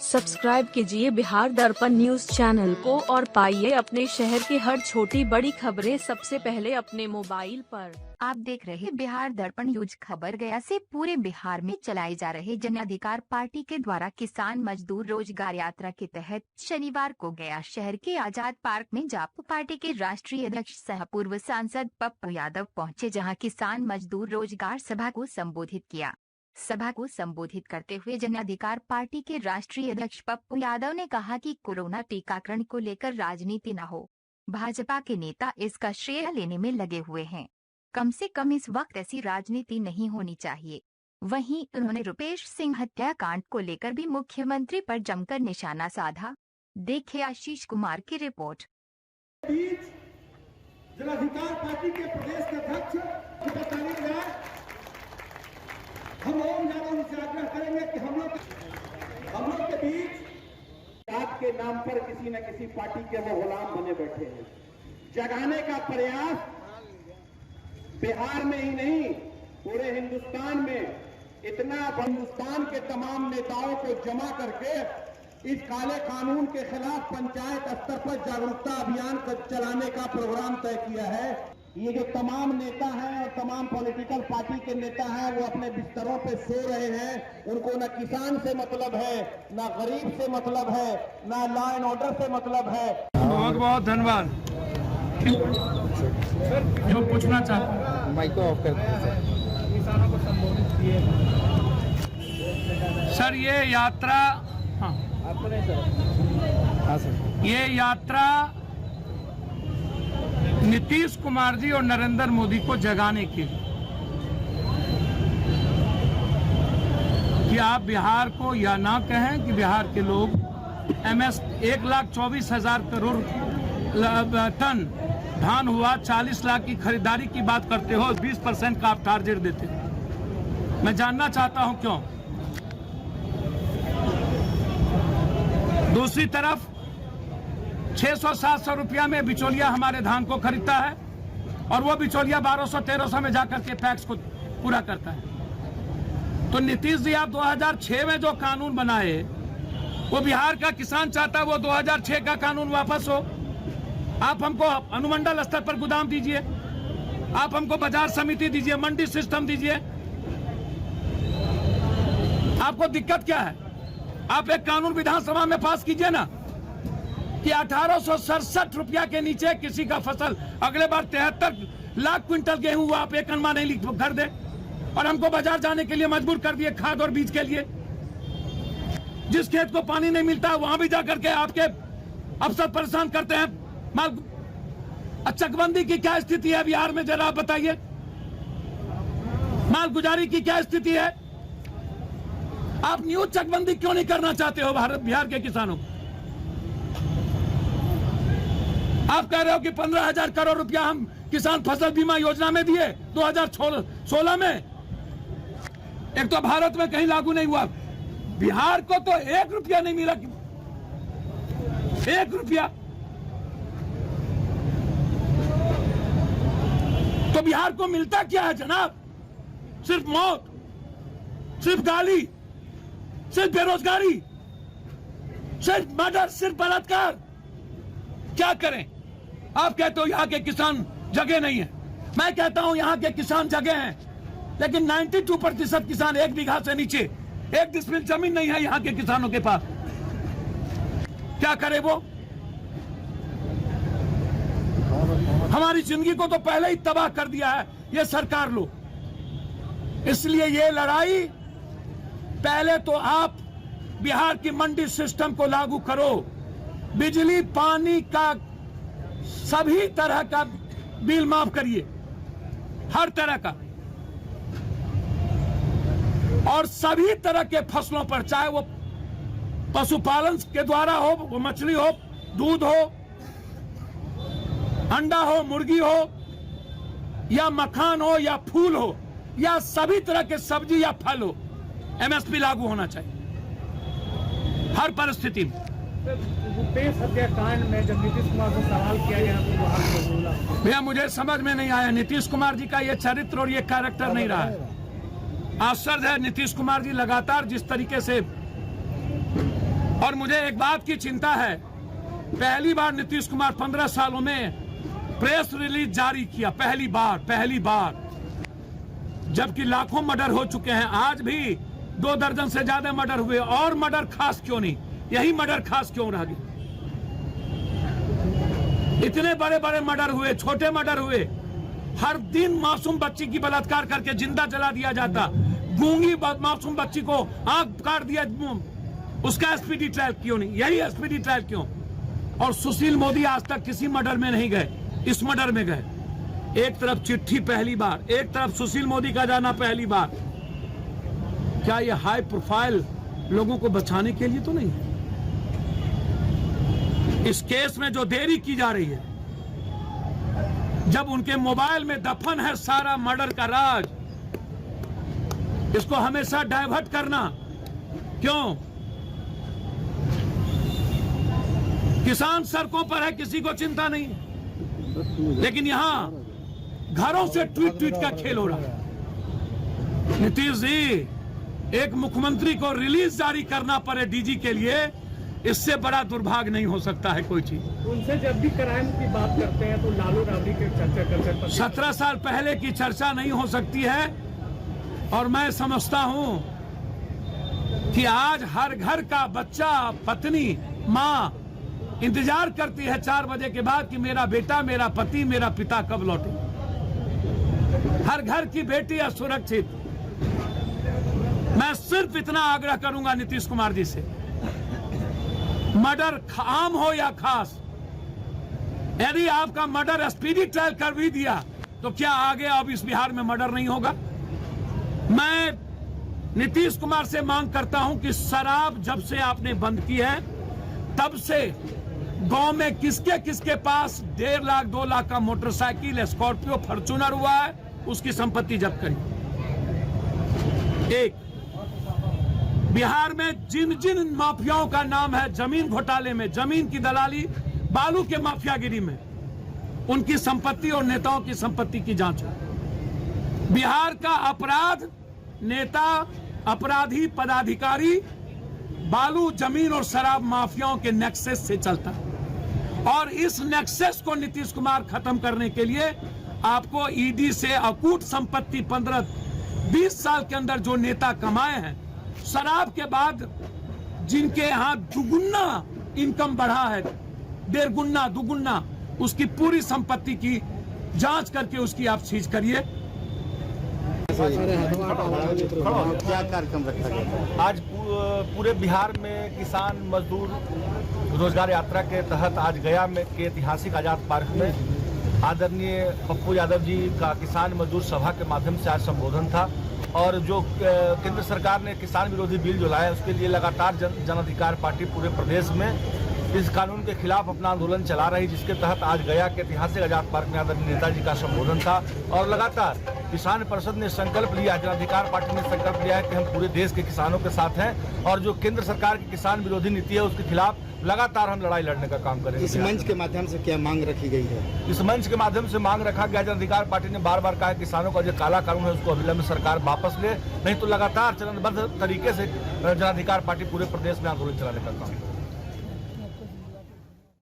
Subscribe कीजिए बिहार दर्पण news channel को और पाइए अपने शहर की हर छोटी बड़ी खबरें सबसे पहले अपने मोबाइल पर। आप देख रहे बिहार दर्पण न्यूज। खबर गया से पूरे बिहार में चलाए जा रहे जन अधिकार पार्टी के द्वारा किसान मजदूर रोजगार यात्रा के तहत शनिवार को गया शहर के आजाद पार्क में जाप पार्टी के राष्ट्रीय अध्यक्ष सह पूर्व सांसद पप्पू यादव पहुंचे, जहां किसान मजदूर रोजगार सभा को संबोधित किया। सभा को संबोधित करते हुए जन अधिकार पार्टी के राष्ट्रीय अध्यक्ष पप्पू यादव ने कहा कि कोरोना टीकाकरण को लेकर राजनीति न हो। भाजपा के नेता इसका श्रेय लेने में लगे हुए हैं। कम से कम इस वक्त ऐसी राजनीति नहीं होनी चाहिए। वहीं उन्होंने रुपेश सिंह हत्याकांड को लेकर भी मुख्यमंत्री पर जमकर निशाना साधा। देखिए आशीष कुमार की रिपोर्ट। जन अधिकार पार्टी के प्रदेश अध्यक्ष हम ओम यादव से आग्रह करेंगे कि हम लोग के बीच जात के नाम पर किसी न किसी पार्टी के वो गुलाम बने बैठे हैं। जगाने का प्रयास बिहार में ही नहीं पूरे हिंदुस्तान में, इतना हिंदुस्तान के तमाम नेताओं को जमा करके इस काले कानून के खिलाफ पंचायत स्तर पर जागरूकता अभियान चलाने का प्रोग्राम तय किया है। ये जो तमाम नेता हैं और तमाम पॉलिटिकल पार्टी के नेता हैं वो अपने बिस्तरों पे सो रहे हैं। उनको न किसान से मतलब है, न गरीब से मतलब है, न लॉ एंड ऑर्डर से मतलब है। बहुत बहुत धन्यवाद। जो पूछना चाहता माइक को ऑफ कर दीजिए। किसानों को संबोधित किए सर। ये यात्रा हाँ सर, ये यात्रा नीतीश कुमार जी और नरेंद्र मोदी को जगाने के लिए कि आप बिहार को यह ना कहें कि बिहार के लोग MS 1,24,000 करोड़ टन धान हुआ, 40 लाख की खरीदारी की बात करते हो, 20% का आप टारगेट देते हो। मैं जानना चाहता हूं क्यों। दूसरी तरफ 600-700 रुपया में बिचौलिया हमारे धान को खरीदता है और वो बिचौलिया 1200-1300 में जाकर के पैक्स को पूरा करता है। तो नीतीश जी, आप 2006 में जो कानून बनाए वो बिहार का किसान चाहता है वो 2006 का कानून वापस हो। आप हमको अनुमंडल स्तर पर गोदाम दीजिए, आप हमको बाजार समिति दीजिए, मंडी सिस्टम दीजिए। आपको दिक्कत क्या है? आप एक कानून विधानसभा में पास कीजिए ना कि 1867 रुपया के नीचे किसी का फसल अगले बार 73 लाख क्विंटल गेहूं आप एक अनमा नहीं कर दे और हमको बाजार जाने के लिए मजबूर कर दिए खाद और बीज के लिए। जिस खेत को पानी नहीं मिलता है वहां भी जाकर के आपके अफसर परेशान करते हैं। माल चकबंदी की क्या स्थिति है बिहार में, जरा आप बताइए। माल गुजारी की क्या स्थिति है? आप न्यूज चकबंदी क्यों नहीं करना चाहते हो बिहार के किसानों? आप कह रहे हो कि 15,000 करोड़ रुपया हम किसान फसल बीमा योजना में दिए 2016 में। एक तो भारत में कहीं लागू नहीं हुआ, बिहार को तो 1 रुपया नहीं मिला। 1 रुपया तो बिहार को मिलता क्या है जनाब? सिर्फ मौत, सिर्फ गाली, सिर्फ बेरोजगारी, सिर्फ मर्डर, सिर्फ बलात्कार। क्या करें? आप कहते हो यहाँ के किसान जगह नहीं है। मैं कहता हूं यहाँ के किसान जगह हैं, लेकिन 92% किसान 1 बीघा से नीचे 1 डिसमिल जमीन नहीं है यहाँ के किसानों के पास। क्या करे वो? हमारी जिंदगी को तो पहले ही तबाह कर दिया है ये सरकार लोग। इसलिए ये लड़ाई, पहले तो आप बिहार की मंडी सिस्टम को लागू करो, बिजली पानी का सभी तरह का बिल माफ करिए, हर तरह का, और सभी तरह के फसलों पर, चाहे वो पशुपालन के द्वारा हो, वो मछली हो, दूध हो, अंडा हो, मुर्गी हो, या मखान हो, या फूल हो, या सभी तरह के सब्जी या फल हो, MSP लागू होना चाहिए हर परिस्थिति में। रुपेश हत्याकांड में जब नीतीश कुमार को सवाल किया गया तो वहां पर बोला, भैया मुझे समझ में नहीं आया। नीतीश कुमार जी का ये चरित्र और ये कैरेक्टर नहीं रहा है। आश्चर्य है, नीतीश कुमार जी लगातार जिस तरीके से और मुझे एक बात की चिंता है, पहली बार नीतीश कुमार 15 सालों में प्रेस रिलीज जारी किया, पहली बार, जबकि लाखों मर्डर हो चुके हैं। आज भी 2 दर्जन से ज्यादा मर्डर हुए, और मर्डर खास क्यों नहीं, यही मर्डर खास क्यों रह गए? इतने बड़े बड़े मर्डर हुए, छोटे मर्डर हुए, हर दिन मासूम बच्ची की बलात्कार करके जिंदा जला दिया जाता, गूंगी मासूम बच्ची को आंख काट दिया, उसका एसपीडी ट्रायल क्यों नहीं, यही एसपीडी ट्रायल क्यों? और सुशील मोदी आज तक किसी मर्डर में नहीं गए, इस मर्डर में गए। एक तरफ चिट्ठी पहली बार, एक तरफ सुशील मोदी का जाना पहली बार। क्या ये हाई प्रोफाइल लोगों को बचाने के लिए तो नहीं है? इस केस में जो देरी की जा रही है, जब उनके मोबाइल में दफन है सारा मर्डर का राज, इसको हमेशा डाइवर्ट करना क्यों? किसान सड़कों पर है, किसी को चिंता नहीं, लेकिन यहां घरों से ट्वीट का खेल हो रहा है। नीतीश जी, एक मुख्यमंत्री को रिलीज जारी करना पड़े डीजी के लिए, इससे बड़ा दुर्भाग्य नहीं हो सकता है कोई चीज। उनसे जब भी क्राइम की बात करते हैं तो लालू राबड़ी की चर्चा करते हैं। 17 साल पहले की चर्चा नहीं हो सकती है। और मैं समझता हूं कि आज हर घर का बच्चा, पत्नी, मां इंतजार करती है 4 बजे के बाद कि मेरा बेटा, मेरा पति, मेरा पिता कब लौटे। हर घर की बेटी असुरक्षित। मैं सिर्फ इतना आग्रह करूंगा नीतीश कुमार जी से, मर्डर आम हो या खास, यदि आपका मर्डर स्पीडी ट्रायल कर भी दिया तो क्या आगे अब इस बिहार में मर्डर नहीं होगा? मैं नीतीश कुमार से मांग करता हूं कि शराब जब से आपने बंद की है, तब से गांव में किसके किसके पास 1.5 लाख 2 लाख का मोटरसाइकिल, स्कॉर्पियो, फॉर्च्यूनर हुआ है, उसकी संपत्ति जब्त करी। एक बिहार में जिन जिन माफियाओं का नाम है जमीन घोटाले में, जमीन की दलाली, बालू के माफियागिरी में, उनकी संपत्ति और नेताओं की संपत्ति की जांच हो। बिहार का अपराध, नेता, अपराधी, पदाधिकारी बालू, जमीन और शराब माफियाओं के नेक्सस से चलता है। और इस नेक्सस को नीतीश कुमार खत्म करने के लिए आपको ईडी से अकूट संपत्ति 15-20 साल के अंदर जो नेता कमाए हैं, शराब के बाद जिनके यहां दुगुना इनकम बढ़ा है, 1.5 गुना 2 गुना, उसकी पूरी संपत्ति की जांच करके उसकी आप सीज करिए। क्या कार्यक्रम रखा गया? आज पूरे बिहार में किसान मजदूर रोजगार यात्रा के तहत आज गया में के ऐतिहासिक आजाद पार्क में आदरणीय पप्पू यादव जी का किसान मजदूर सभा के माध्यम से आज संबोधन था। और जो केंद्र सरकार ने किसान विरोधी बिल जो लाया, उसके लिए लगातार जन अधिकार पार्टी पूरे प्रदेश में इस कानून के खिलाफ अपना आंदोलन चला रही, जिसके तहत आज गया के ऐतिहासिक आजाद पार्क में आदरणीय नेताजी का संबोधन था। और लगातार किसान परिषद ने संकल्प लिया, जन अधिकार पार्टी ने संकल्प लिया है कि हम पूरे देश के किसानों के साथ हैं और जो केंद्र सरकार की किसान विरोधी नीति है उसके खिलाफ लगातार हम लड़ाई लड़ने का काम करेंगे। इस मंच के माध्यम से क्या मांग रखी गई है? इस मंच के माध्यम से मांग रखा गया, जन अधिकार पार्टी ने बार बार कहा किसानों का जो काला कानून है उसको अविलंब सरकार वापस ले, नहीं तो लगातार चरणबद्ध तरीके से जन अधिकार पार्टी पूरे प्रदेश में आंदोलन चलाने का काम